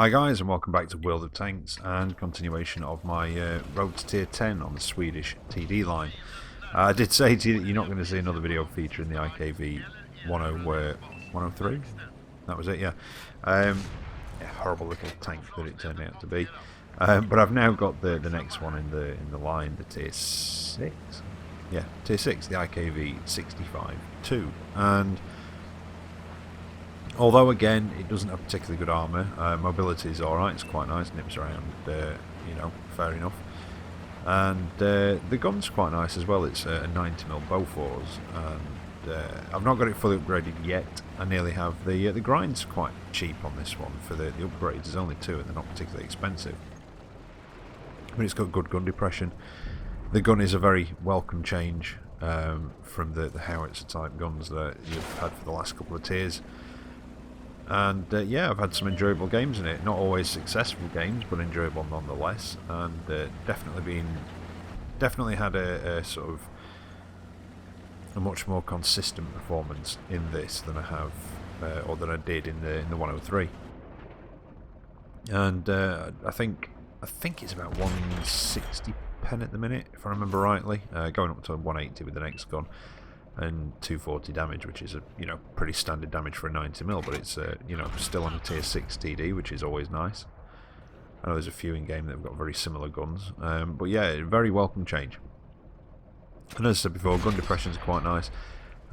Hi guys, and welcome back to World of Tanks and continuation of my road to tier 10 on the Swedish TD line. I did say to you that you're not going to see another video featuring the IKV 103. That was it, yeah. Horrible little tank that it turned out to be. But I've now got the next one in the line, the tier 6. Yeah, tier 6, the IKV 65-2, and although again it doesn't have particularly good armour, mobility is alright, it's quite nice, nips around, you know, fair enough. And the gun's quite nice as well, it's a 90mm Bofors, and I've not got it fully upgraded yet. I nearly have. The grind's quite cheap on this one for the upgrades, there's only 2 and they're not particularly expensive. But it's got good gun depression. The gun is a very welcome change from the howitzer type guns that you've had for the last couple of tiers. And yeah, I've had some enjoyable games in it. Not always successful games, but enjoyable nonetheless. And definitely had a sort of a much more consistent performance in this than I have, or than I did in the 103. And I think it's about 160 pen at the minute, if I remember rightly, going up to 180 with the next gun. And 240 damage, which is a pretty standard damage for a 90mm, but it's still on a tier 6 TD, which is always nice. I know there's a few in game that have got very similar guns, but yeah, very welcome change. And as I said before, gun depressions are quite nice.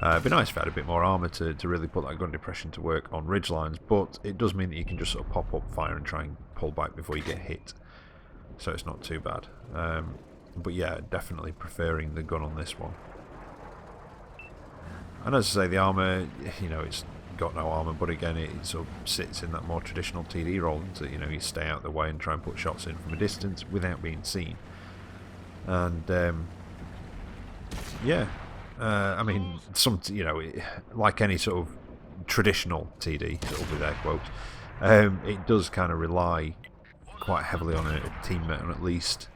It'd be nice if I had a bit more armour to really put that gun depression to work on ridge lines, but it does mean that you can just sort of pop up, fire, and try and pull back before you get hit, so it's not too bad. But yeah, definitely preferring the gun on this one. And as I say, the armour, it's got no armour, but again, it sort of sits in that more traditional TD role, so you stay out of the way and try and put shots in from a distance without being seen. And yeah, I mean, like any sort of traditional TD, sort of with air quotes, it does kind of rely quite heavily on a teammate, and at least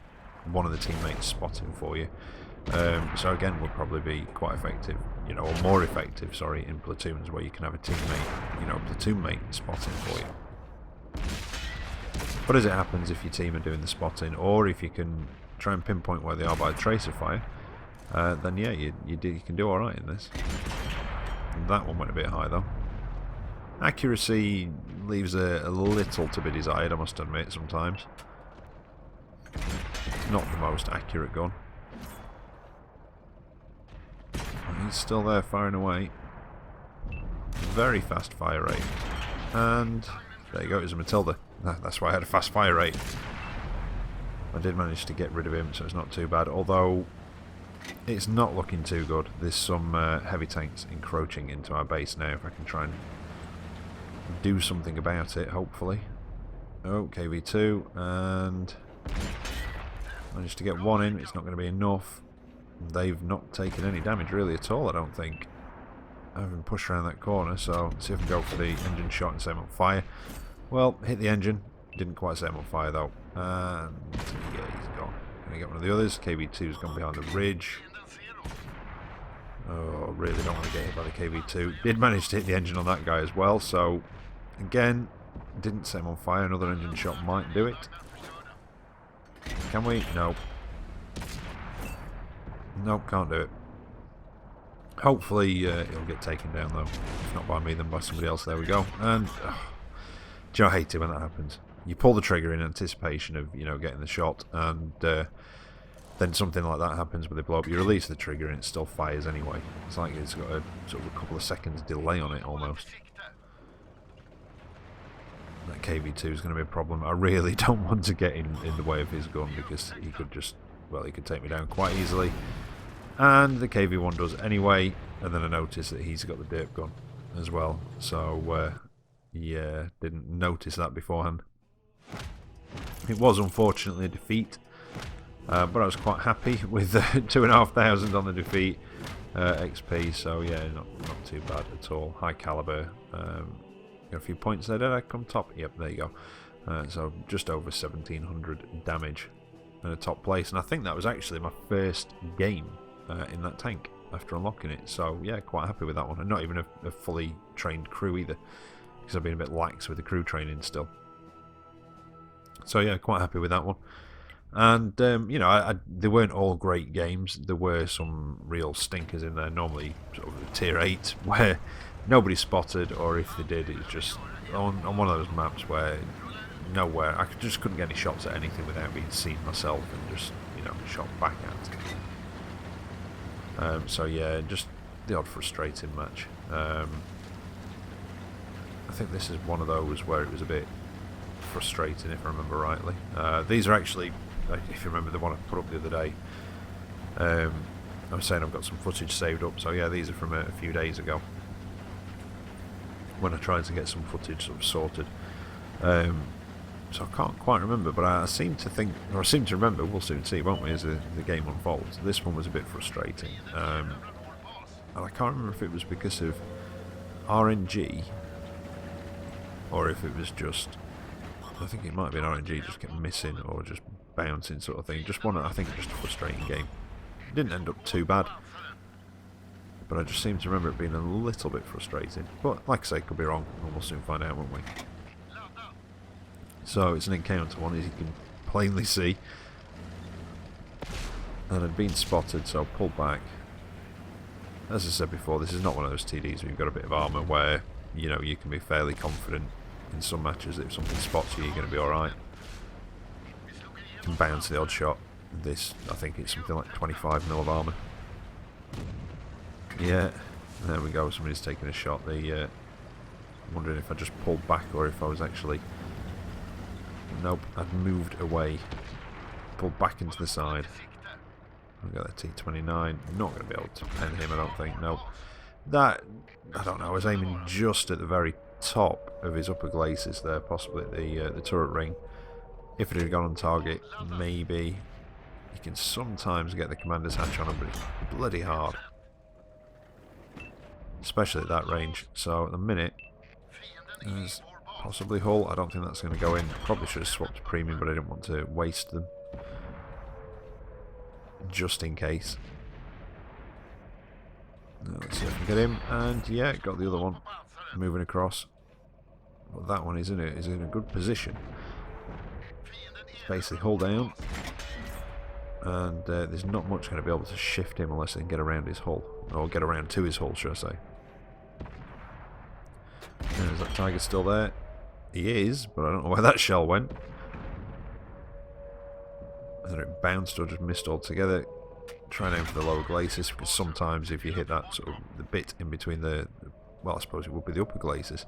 one of the teammates spotting for you. So again, would probably be quite effective, or more effective, sorry, in platoons where you can have a teammate, platoon mate spotting for you. But as it happens, if your team are doing the spotting, or if you can try and pinpoint where they are by tracer fire, then yeah, you can do alright in this. And that one went a bit high though. Accuracy leaves a little to be desired, I must admit, sometimes. It's not the most accurate gun. He's still there firing away. Very fast fire rate. And there you go, it was a Matilda. That's why I had a fast fire rate. I did manage to get rid of him, so it's not too bad. Although, it's not looking too good. There's some heavy tanks encroaching into our base now. If I can try and do something about it, hopefully. Oh, KV2. And managed to get one in. It's not going to be enough. They've not taken any damage really at all, I don't think. I haven't pushed around that corner, so let's see if I can go for the engine shot and set him on fire. Well, hit the engine. Didn't quite set him on fire though. And yeah, he's gone. Gonna get one of the others. KV2's gone behind the ridge. Oh, really don't want to get hit by the KV2. Did manage to hit the engine on that guy as well, so again, didn't set him on fire. Another engine shot might do it. Can we? No. Nope, can't do it. Hopefully it'll get taken down though. If not by me, then by somebody else. There we go. And do you know, I hate it when that happens. You pull the trigger in anticipation of getting the shot, and then something like that happens where they blow up. You release the trigger and it still fires anyway. It's like it's got a sort of a couple of seconds delay on it almost. That KV2 is going to be a problem. I really don't want to get in the way of his gun, because he could just, well, he could take me down quite easily. And the KV1 does anyway, and then I noticed that he's got the derp gun as well. So, yeah, didn't notice that beforehand. It was unfortunately a defeat, but I was quite happy with 2,500 on the defeat XP, so yeah, not too bad at all. High caliber. Got a few points there. Did I come top? Yep, there you go. So just over 1,700 damage in a top place, and I think that was actually my first game in that tank after unlocking it. So yeah, quite happy with that one, and not even a fully trained crew either, because I've been a bit lax with the crew training still. So yeah, quite happy with that one. And you know, they weren't all great games. There were some real stinkers in there. Normally, sort of tier 8, where nobody spotted, or if they did, it's just on one of those maps where nowhere I just couldn't get any shots at anything without being seen myself and just, you know, shot back at. So yeah, just the odd frustrating match. I think this is one of those where it was a bit frustrating, if I remember rightly. These are actually, if you remember the one I put up the other day, I was saying I've got some footage saved up, so yeah, these are from a few days ago when I tried to get some footage sort of sorted. So I can't quite remember, but I seem to think, or I seem to remember, we'll soon see, won't we, as the game unfolds. This one was a bit frustrating, and I can't remember if it was because of RNG or if it was just, I think it might be an RNG, just kept missing or just bouncing sort of thing. Just one, I think, just a frustrating game. It didn't end up too bad, but I just seem to remember it being a little bit frustrating. But like I say, could be wrong, and we'll soon find out, won't we? So it's an encounter one, as you can plainly see. And I'd been spotted, so I pulled back. As I said before, this is not one of those TDs where you've got a bit of armour where, you know, you can be fairly confident in some matches that if something spots you, you're going to be alright. You can bounce the odd shot. This, I think it's something like 25mm of armour. Yeah, there we go, somebody's taking a shot. I'm wondering if I just pulled back or if I was actually... Nope, I'd moved away. Pulled back into the side. I've got that T29. Not going to be able to pen him, I don't think. Nope. That, I don't know, I was aiming just at the very top of his upper glacis there, possibly at the turret ring. If it had gone on target, maybe. You can sometimes get the commander's hatch on him, but it's bloody hard. Especially at that range. So at the minute, there's possibly hull. I don't think that's going to go in. Probably should have swapped to premium, but I didn't want to waste them. Just in case. Now, let's see if I can get him. And yeah, got the other one moving across. But that one is in a good position. Basically hull down. And there's not much going to be able to shift him unless they can get around his hull. Or get around to his hull, should I say. And is that tiger still there? He is, but I don't know where that shell went. Whether it bounced or just missed altogether. Try and aim for the lower glacis, because sometimes if you hit that sort of the bit in between the well, I suppose it would be the upper glacis,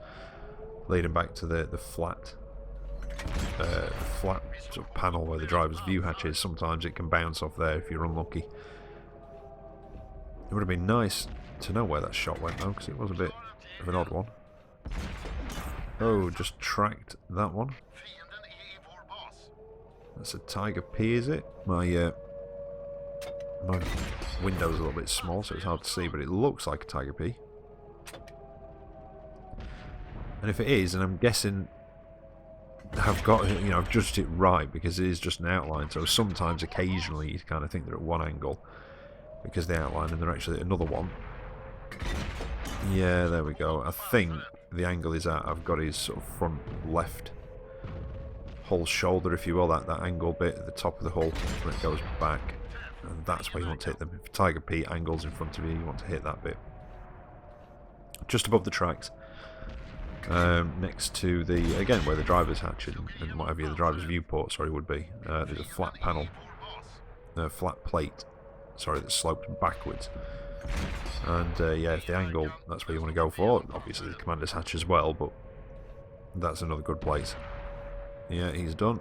leading back to the flat sort of panel where the driver's view hatch is, sometimes it can bounce off there if you're unlucky. It would have been nice to know where that shot went though, because it was a bit of an odd one. Oh, just tracked that one. That's a Tiger P, is it? My window's a little bit small, so it's hard to see, but it looks like a Tiger P. And if it is, and I'm guessing I've got, you know, I've judged it right, because it is just an outline, so sometimes, occasionally, you kind of think they're at one angle, because they outline, and they're actually at another one. Yeah, there we go. I think the angle is at, I've got his sort of front left hull shoulder, if you will, that angle bit at the top of the hull where it goes back, and that's where you want to hit them. If Tiger P angles in front of you, you want to hit that bit just above the tracks, next to the, again, where the driver's hatch and whatever the driver's viewport, sorry, would be. There's a flat panel, flat plate, sorry, that slopes backwards. And yeah, if the angle, that's where you want to go for. Obviously the commander's hatch as well, but that's another good place. Yeah, he's done.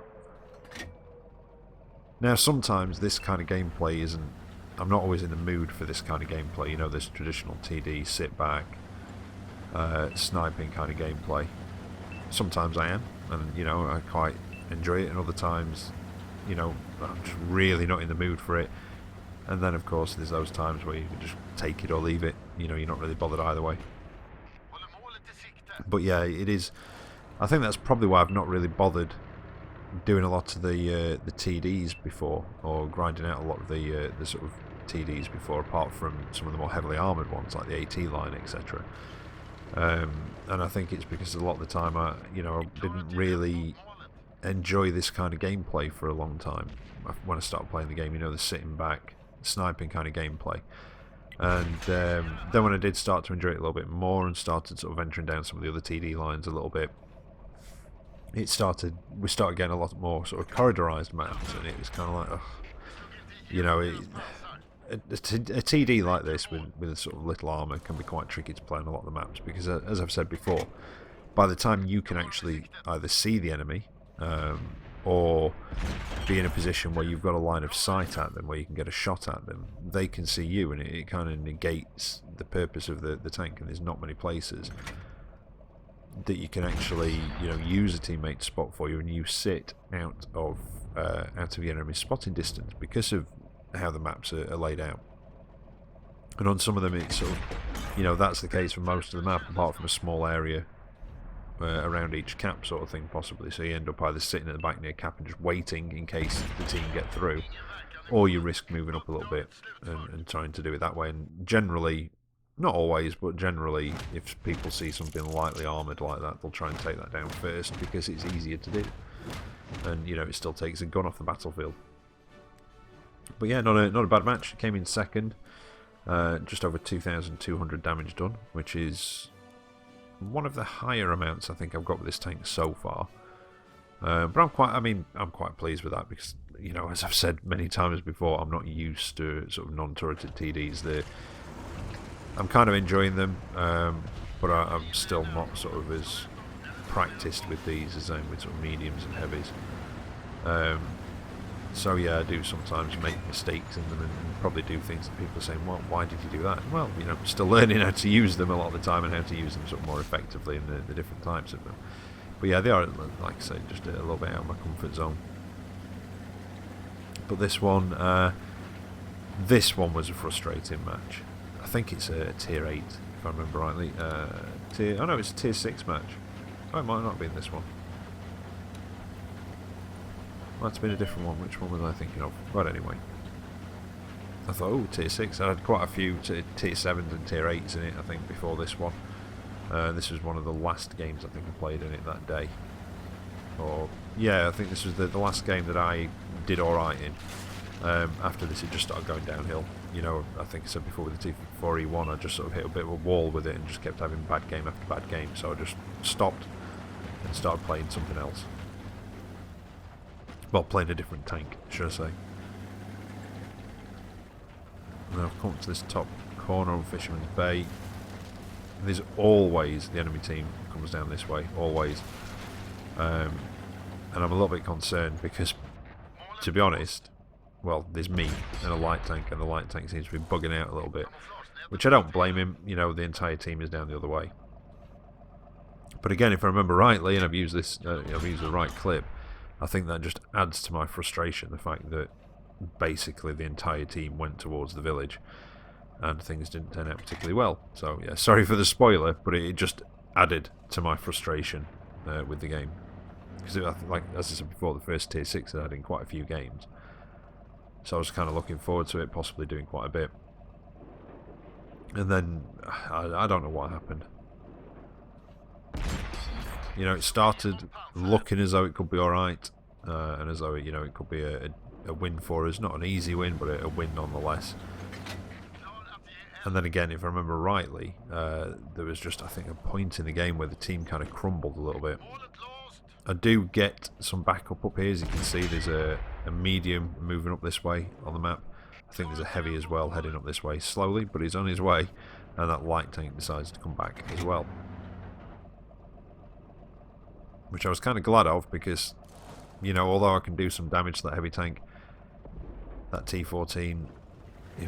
Now sometimes this kind of gameplay isn't, I'm not always in the mood for this kind of gameplay, you know, this traditional TD, sit back, sniping kind of gameplay. Sometimes I am, and you know, I quite enjoy it, and other times, you know, I'm just really not in the mood for it. And then of course there's those times where you can just take it or leave it, you know, you're not really bothered either way. But yeah, it is, I think that's probably why I've not really bothered doing a lot of the TDs before, or grinding out a lot of the sort of TDs before, apart from some of the more heavily armoured ones like the AT line, etc. And I think it's because a lot of the time I didn't really enjoy this kind of gameplay for a long time. When I started playing the game, you know, the sitting back, sniping kind of gameplay. And then when I did start to enjoy it a little bit more and started sort of venturing down some of the other TD lines a little bit, we started getting a lot more sort of corridorized maps, and it was kind of like, ugh, you know, a TD like this with sort of little armor can be quite tricky to play on a lot of the maps, because as I've said before, by the time you can actually either see the enemy or be in a position where you've got a line of sight at them, where you can get a shot at them, they can see you, and it kind of negates the purpose of the tank. And there's not many places that you can actually, you know, use a teammate to spot for you, and you sit out of the enemy's spotting distance because of how the maps are laid out. And on some of them, it's sort of, you know, that's the case for most of the map, apart from a small area around each cap sort of thing, possibly. So you end up either sitting at the back near cap and just waiting in case the team get through, or you risk moving up a little bit and trying to do it that way. And generally, not always, but generally, if people see something lightly armoured like that, they'll try and take that down first, because it's easier to do. And, you know, it still takes a gun off the battlefield. But yeah, not a bad match. It came in second. Just over 2,200 damage done, which is one of the higher amounts I think I've got with this tank so far. But I'm quite pleased with that, because, you know, as I've said many times before, I'm not used to sort of non-turreted TDs. I'm kind of enjoying them, but I'm still not sort of as practiced with these as I am with sort of mediums and heavies. So yeah, I do sometimes make mistakes in them and probably do things that people are saying, well, why did you do that? Well, you know, I'm still learning how to use them a lot of the time, and how to use them sort of more effectively in the different types of them. But yeah, they are, like I say, just a little bit out of my comfort zone. But this one was a frustrating match. I think it's a tier 8, if I remember rightly. It's a tier 6 match. Oh, it might not have been this one. Might have been a different one. Which one was I thinking of? Right, anyway. I thought, oh, tier 6. I had quite a few tier 7s and tier 8s in it, I think, before this one. This was one of the last games I think I played in it that day. Or, yeah, I think this was the last game that I did alright in. After this, it just started going downhill. You know, I think I said before with the T4E1, I just sort of hit a bit of a wall with it and just kept having bad game after bad game. So I just stopped and started playing something else. Well, playing a different tank, should I say. Now I've come to this top corner of Fisherman's Bay. There's always, the enemy team comes down this way, always. And I'm a little bit concerned because, to be honest, well, there's me and a light tank, and the light tank seems to be bugging out a little bit. Which I don't blame him, you know, the entire team is down the other way. But again, if I remember rightly, and I've used the right clip, I think that just adds to my frustration, the fact that basically the entire team went towards the village and things didn't turn out particularly well. So yeah, sorry for the spoiler, but it just added to my frustration with the game. Because, like as I said before, the first tier 6 I had in quite a few games. So I was kind of looking forward to it, possibly doing quite a bit. And then, I don't know what happened. You know, it started looking as though it could be alright, and as though, you know, it could be a win for us. Not an easy win, but a win nonetheless. And then again, if I remember rightly, there was just, I think, a point in the game where the team kind of crumbled a little bit. I do get some backup up here. As you can see, there's a medium moving up this way on the map. I think there's a heavy as well heading up this way slowly, but he's on his way, and that light tank decides to come back as well. Which I was kind of glad of, because, you know, although I can do some damage to that heavy tank, that T14,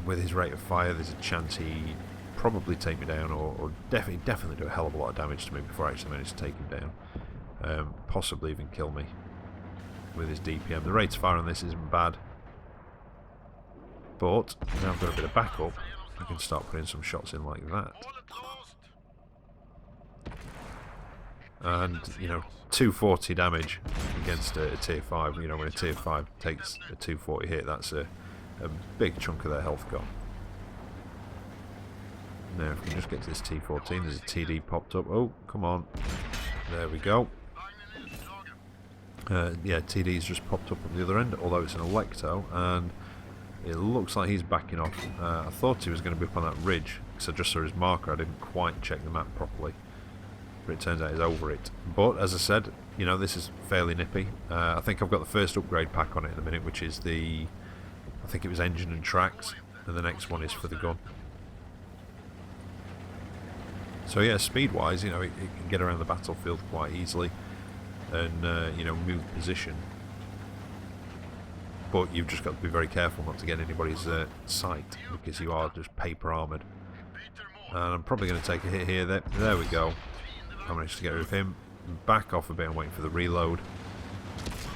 with his rate of fire, there's a chance he'd probably take me down, or definitely do a hell of a lot of damage to me before I actually manage to take him down. Possibly even kill me with his DPM. The rate of fire on this isn't bad, but now I've got a bit of backup, I can start putting some shots in like that. And, you know, 240 damage against a tier 5, you know, when a tier 5 takes a 240 hit, that's a big chunk of their health gone. Now, if we can just get to this T14, there's a TD popped up. Oh, come on. There we go. Yeah, TD's just popped up at the other end, although it's an Electo, and it looks like he's backing off. I thought he was going to be up on that ridge, because I just saw his marker. I didn't quite check the map properly, but it turns out he's over it. But, as I said, you know, this is fairly nippy. I think I've got the first upgrade pack on it at the minute, which is the... I think it was engine and tracks, and the next one is for the gun. So yeah, speed-wise, you know, it can get around the battlefield quite easily, and, you know, move position. But you've just got to be very careful not to get anybody's sight, because you are just paper armoured. And I'm probably going to take a hit here. There we go. I managed to get rid of him. Back off a bit and wait for the reload.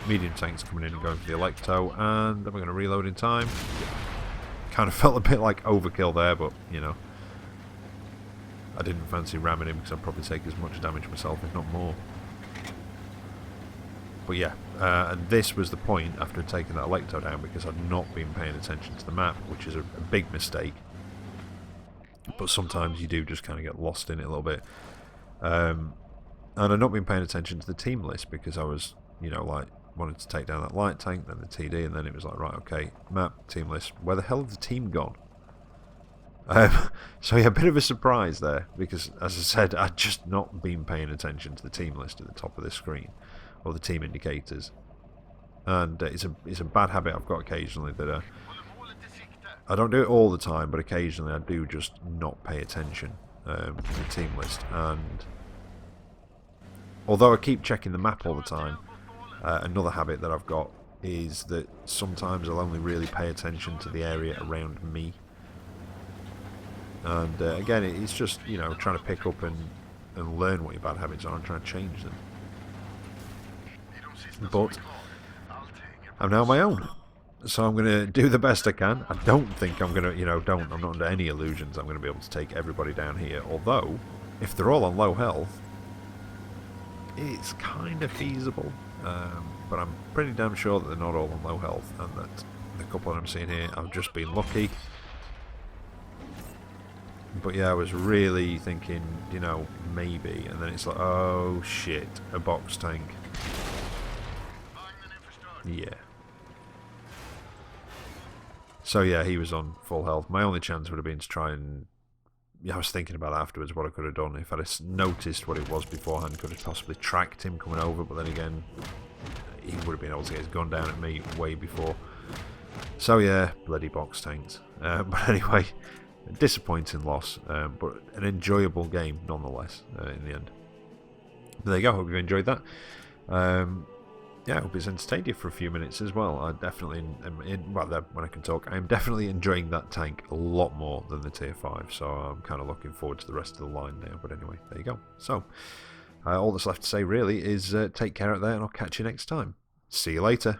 Medium tanks coming in and going for the Electo, and am I going to reload in time? Kind of felt a bit like overkill there, but, you know, I didn't fancy ramming him because I'd probably take as much damage myself, if not more. But yeah, and this was the point after taking that Electo down, because I'd not been paying attention to the map, which is a big mistake. But sometimes you do just kind of get lost in it a little bit. And I'd not been paying attention to the team list, because I was, you know, like, wanted to take down that light tank, then the TD, and then it was like, right, okay, map, team list, where the hell have the team gone? So yeah, a bit of a surprise there, because as I said, I'd just not been paying attention to the team list at the top of the screen, or the team indicators. And it's a bad habit I've got occasionally, that I don't do it all the time, but occasionally I do just not pay attention to the team list. And although I keep checking the map all the time, another habit that I've got is that sometimes I'll only really pay attention to the area around me. And again, it's just, you know, trying to pick up and learn what your bad habits are and trying to change them. But I'm now on my own, so I'm going to do the best I can. I don't think I'm going to, you know, I'm not under any illusions I'm going to be able to take everybody down here. Although, if they're all on low health, it's kind of feasible. But I'm pretty damn sure that they're not all on low health, and that the couple that I'm seeing here, I've just been lucky. But yeah, I was really thinking, you know, maybe, and then it's like, oh shit, a box tank. Yeah. So yeah, he was on full health. My only chance would have been to try and... Yeah, I was thinking about afterwards what I could have done. If I'd have noticed what it was beforehand, could have possibly tracked him coming over, but then again, he would have been able to get his gun down at me way before. So yeah, bloody box tanks. But anyway... A disappointing loss, but an enjoyable game nonetheless in the end. But there you go, hope you enjoyed that. Yeah, I hope it's entertained you for a few minutes as well. I definitely, when I can talk, I'm definitely enjoying that tank a lot more than the tier 5, so I'm kind of looking forward to the rest of the line now. But anyway, there you go. So, all that's left to say really is take care out there, and I'll catch you next time. See you later.